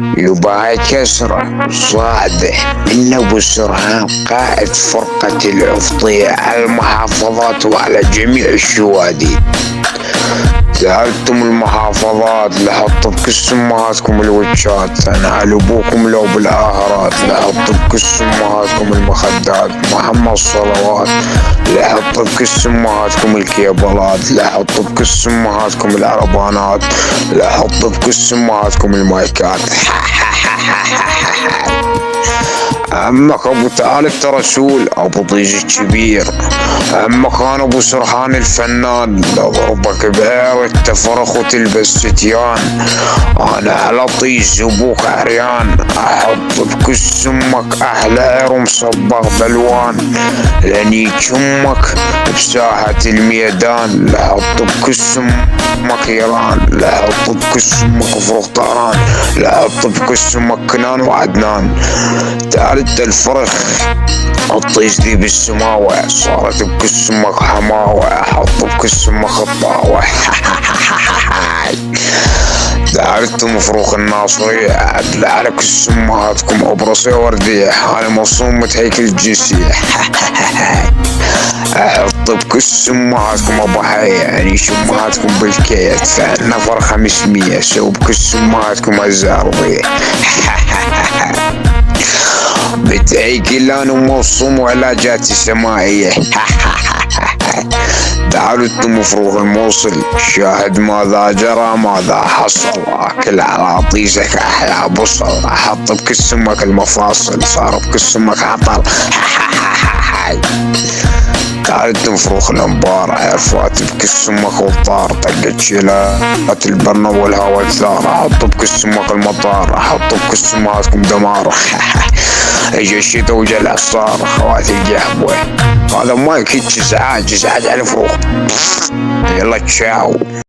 يباع كسرة صادح من أبو سرهان قائد فرقة العفطية على المحافظات وعلى جميع الشوادي. سألتم المحافظات لحط بكس امهاتكم الوتشات، انا على ابوكم لو بالاهرات لحط بكس امهاتكم المخدات، محمد صلوات لحط بكس امهاتكم الكيبلات، لحط بكس امهاتكم العربانات، لحط بكس امهاتكم المايكات. عمك ابو تالت رسول ابو ضيج الكبير، عمك انا ابو سرحان الفنان، لضربك بعير التفرخ وتلبس ستيان، انا على طيج ابوك عريان، احط بكس امك احلى عير مصبغ بالوان، لانيك امك بساحة الميدان، لحط بكس امك ايران، لحط بكس امك فروخ طهران، لحط بكس امك كنان وعدنان. تعالت الفرخ الطيش ذي بالسماوة، صارت بكس امك حماوة، حط بكس امك الطاوة. تعالتم فروخ الناصرية عدل على كس امهاتكم ابرصي ورديح، انا مصومة هيكل الجنسية. احط بكس امهاتكم ابو حي يعني امهاتكم بالكيت، فعنا فرخة مسمية سو بكس امهاتكم الزاربية. بتهيكل انا موصوم وعلاجات سمائية. تعالوا انتم فروخ الموصل، شاهد ماذا جرى ماذا حصل، اكل على طيشك احلى بصل، احط بكس امك المفاصل صار بكس امك عطل. تعالوا انتم فروخ الانبار، عرفات بكس امك والطار، طقت شيلات البرنة والهوا الثار، احط بكس امك المطار، احط بكس امهاتكم دمار. اجى الشتا وجا العصار، خواتي القهوة هذا ما يكيد ازعاج على الفروخ. يلا تشاو.